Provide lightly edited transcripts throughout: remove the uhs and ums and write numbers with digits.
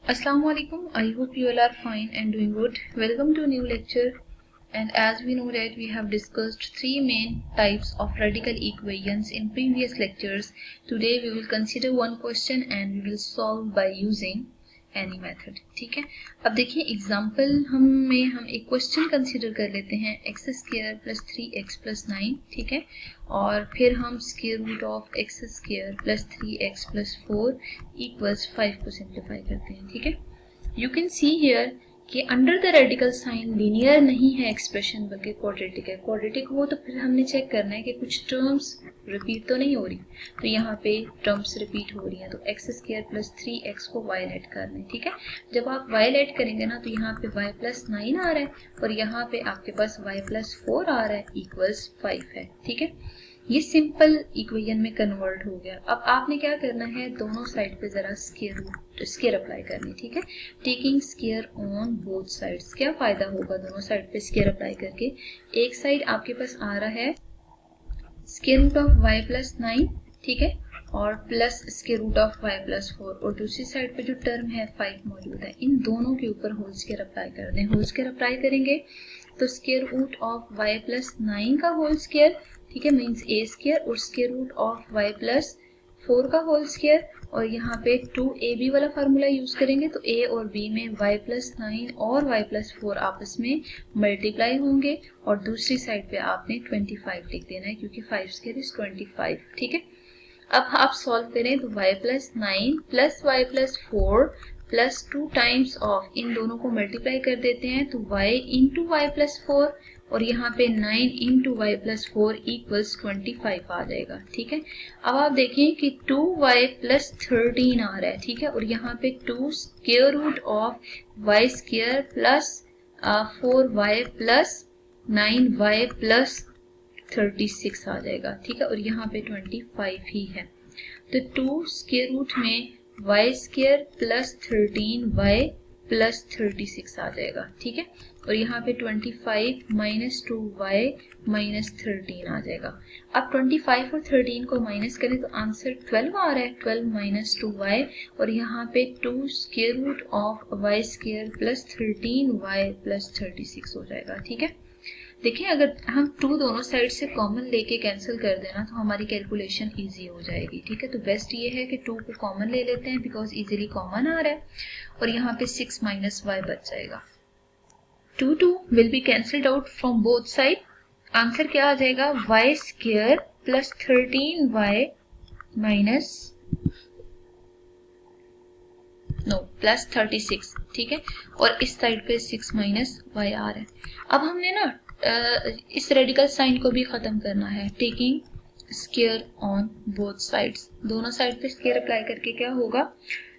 Assalamu alaikum. I hope you all are fine and doing good. Welcome to a new lecture. And as we know that we have discussed three main types of radical equations in previous lectures. Today we will consider one question and we will solve by using any method. ठीक है, अब देखिए example हम एक question consider कर लेते हैं x square plus 3x plus 9. ठीक है, और फिर हम square root of x square plus 3x plus 4 equals 5 को सिंप्लीफाई करते हैं. ठीक है, यू कैन सी हियर कि under the radical sign linear नहीं है एक्सप्रेशन बल्कि क्वाड्रेटिक है. क्वाड्रेटिक हो तो फिर हमने चेक करना है कि कुछ टर्म्स रिपीट तो नहीं हो रही. तो यहाँ पे टर्म्स रिपीट हो रही हैं, तो एक्स स्क्वायर प्लस 3x को y लेट करना है. ठीक है, जब आप y लेट करेंगे ना तो यहाँ पे y प्लस 9 आ रहा है और यहाँ पे आपके पास y प्लस 4 आ रहा है इक्वल्स 5 है. ठीक है, ये सिंपल इक्वेशन में कन्वर्ट हो गया. अब आपने क्या करना है, दोनों साइड पे जरा स्क्वायर अप्लाई करनी. ठीक है, taking square on both sides. क्या फायदा होगा दोनों साइड पे स्क्वायर अप्लाई करके? एक साइड आपके पास आ रहा है square root of y plus 9, ठीक है, और plus square root of y plus 4, और दूसरी साइड पे जो टर्म है 5 मौजूद है. इन दोनों के ऊपर होल स्क्वायर अप्लाई कर दें. होल स्क्वायर अप्लाई करेंगे तो square root of y plus 9 का होल स्क्वायर, ठीक है, मीन्स a स्क्वायर, और square root of y plus 4 का होल स्क्वायर, और यहाँ पे 2ab वाला फार्मूला यूज करेंगे तो a और b में y प्लस 9 और y प्लस 4 आपस में मल्टीप्लाई होंगे, और दूसरी साइड पे आपने 25 लिख देना है क्योंकि 5 स्क्वायर इज 25. ठीक है, अब आप सॉल्व करें तो y plus 9 plus y plus 4 plus 2 times of इन दोनों को मल्टीप्लाई कर देते हैं तो y इंटू वाई प्लस 4, और यहाँ पे 9 इंटू वाई प्लस 4 इक्वल्स 25 आ जाएगा. ठीक है, अब आप देखें कि 2y प्लस 13 आ रहा है. ठीक है, और यहाँ पे 2 square root of y square plus 4y plus 9y plus 36 आ जाएगा. ठीक है, और यहाँ पे 25 ही है तो 2 स्क्वायर रूट में y square plus 13y plus 36 आ जाएगा. ठीक है, और यहाँ पे 25 माइनस 2y माइनस 13 आ जाएगा. अब 25 और 13 को माइनस करें तो आंसर 12 आ रहा है. 12 माइनस 2y, और यहाँ पे 2 square root of y square plus 13y plus 36 हो जाएगा. ठीक है, देखिए अगर हम 2 दोनों साइड से कॉमन लेके कैंसिल कर देना तो हमारी कैलकुलेशन इजी हो जाएगी. ठीक है, तो बेस्ट ये है कि 2 को कॉमन ले लेते हैं बिकॉज इजीली कॉमन आ रहा है, और यहाँ पे 6 माइनस y बच जाएगा. 2 will be cancelled out from both side. Answer क्या आ जाएगा, y square plus 13y minus plus 36. ठीक है, और इस साइड पे 6 माइनस y आ रहा है. अब हमने ना इस रेडिकल साइन को भी खत्म करना है. Taking square on both sides. दोनों साइड पे स्क्वायर अप्लाई करके क्या होगा,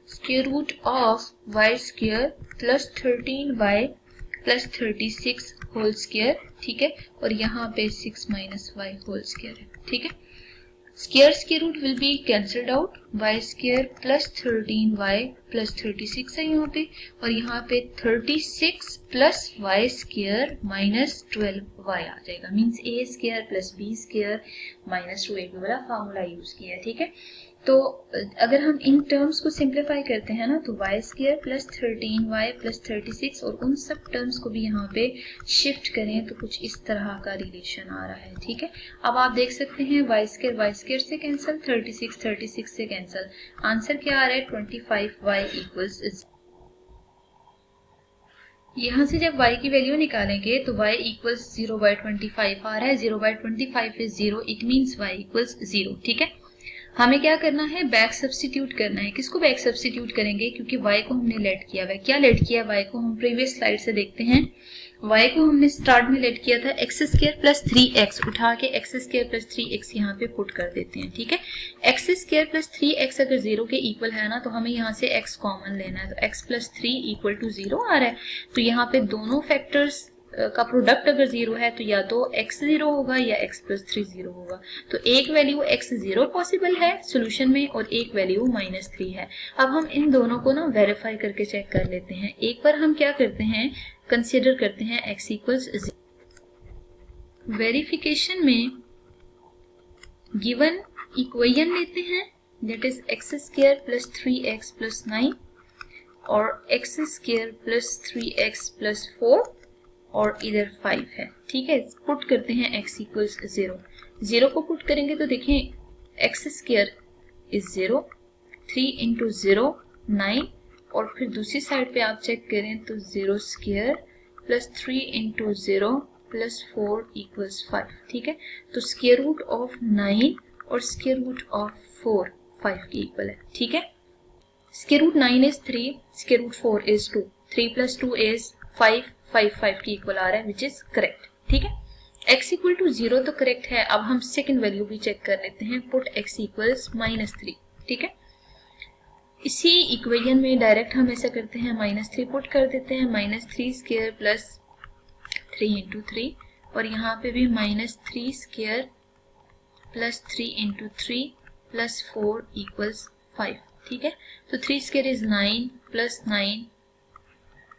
square root of y square plus 13y plus 36 whole square. ठीक है, और यहाँ पे 6 माइनस y होल स्क्वायर है. ठीक है, square root will be cancelled out. y square plus 13y plus 36 है यहाँ पे, और यहाँ पे 36 plus y square minus 12y आ जाएगा. Means a square plus b square minus 2ab वाला फार्मूला यूज किया है. ठीक है, तो अगर हम इन टर्म्स को सिंप्लीफाई करते हैं ना तो y square plus 13y plus 36 और उन सब टर्म्स को भी यहाँ पे शिफ्ट करें तो कुछ इस तरह का रिलेशन आ रहा है. ठीक है, अब आप देख सकते हैं y स्क्वायर से कैंसिल, 36 से कैंसिल. आंसर क्या आ रहा है, 25y इक्वल्स. यहाँ से जब y की वैल्यू निकालेंगे तो y इक्वल्स 0/25 आ रहा है. 0/25 is 0, it means y equals 0. ठीक है, हमें क्या करना है, बैक सब्स्टिट्यूट करना है. किसको बैक सब्स्टिट्यूट करेंगे, क्योंकि y को हमने लेट किया हुआ है. क्या लेट किया y को, हम प्रीवियस स्लाइड से देखते हैं. y को हमने स्टार्ट में लेट किया था एक्स स्क्वायर प्लस 3x, उठा के एक्स स्क्वायर प्लस 3x यहाँ पे पुट कर देते हैं. ठीक है, एक्स स्क्वायर प्लस 3x अगर 0 के इक्वल है ना तो हमें यहाँ से x कॉमन लेना है. तो x प्लस 3 इक्वल टू 0 आ रहा है. तो यहाँ पे दोनों फैक्टर्स का प्रोडक्ट अगर 0 है तो या तो x 0 होगा या x प्लस 3 0 होगा. तो एक वैल्यू x 0 पॉसिबल है सोल्यूशन में और एक वैल्यू माइनस 3 है. अब हम इन दोनों को ना वेरीफाई करके चेक कर लेते हैं. एक बार हम क्या करते हैं, कंसिडर करते हैं x इक्वल्स 0. वेरिफिकेशन में गिवन इक्वेशन लेते हैं that is x square plus 3x plus 9 और x square plus 3x plus 4 और इधर 5 है। ठीक है, पुट करते हैं x इक्वल्स 0। 0 को पुट करेंगे तो देखें एक्स स्क्वायर इज 0, 3 इंटू 0 9, और फिर दूसरी साइड पे आप चेक करें तो 0 square plus 3 into 0 plus 4 equals 5। ठीक है, तो स्क्वायर रूट ऑफ 9 और स्क्वायर रूट ऑफ 4 5 के इक्वल है। ठीक है, square root 9 is 3, square root 4 is 2, 3 plus 2 is 5, 5 के इक्वल आ रहा है विच इज करेक्ट। ठीक है, x इक्वल टू 0 तो करेक्ट है। अब हम सेकंड वैल्यू भी चेक कर लेते हैं, पुट x इक्वल्स -3। ठीक है, इसी इक्वेशन में डायरेक्ट हम ऐसा करते हैं, -3 पुट कर देते हैं, -3 स्क्वायर प्लस 3 इंटू 3, और यहाँ पे भी -3 square plus 3 into 3 plus 4 equals 5। ठीक है, तो 3 स्क्वायर इज 9 प्लस 9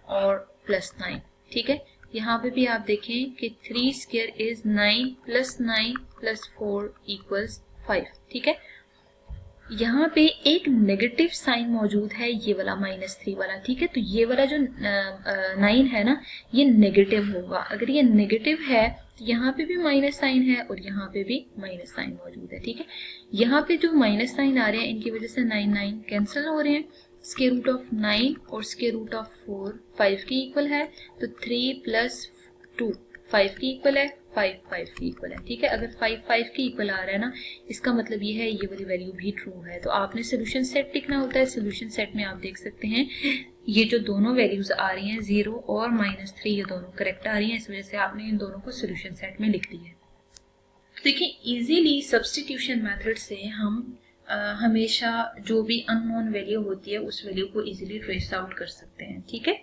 और प्लस 9। ठीक है, यहाँ पे भी आप देखें कि 3 square is 9 plus 9 plus 4 equals 5। ठीक है, यहाँ पे एक नेगेटिव साइन मौजूद है, ये वाला -3 वाला। ठीक है, तो ये वाला जो 9 है ना, ये नेगेटिव होगा। अगर ये नेगेटिव है तो यहाँ पे भी माइनस साइन है और यहाँ पे भी माइनस साइन मौजूद है। ठीक है, यहाँ पे जो माइनस साइन आ रहे हैं इनकी वजह से 9 9 कैंसिल हो रहे हैं। स्क्वायर रूट ऑफ 9 और स्क्वायर रूट ऑफ 4 5 के इक्वल है, तो 3 प्लस 2 5 के इक्वल है, 5 5 के इक्वल है। ठीक है, अगर 5 5 के इक्वल आ रहा है ना, इसका मतलब ये है ये वाली वैल्यू भी ट्रू है। तो आपने सोल्यूशन सेट लिखना होता है। सोल्यूशन सेट में आप देख सकते हैं ये जो दोनों वैल्यूज आ रही हैं 0 और -3, ये दोनों करेक्ट आ रही हैं, इस वजह से आपने इन दोनों को सोल्यूशन सेट में लिख दिया है। देखिए, इजीली सब्स्टिट्यूशन मेथड से हम हमेशा जो भी अननोन वैल्यू होती है उस वैल्यू को इजीली ट्रेस आउट कर सकते हैं। ठीक है,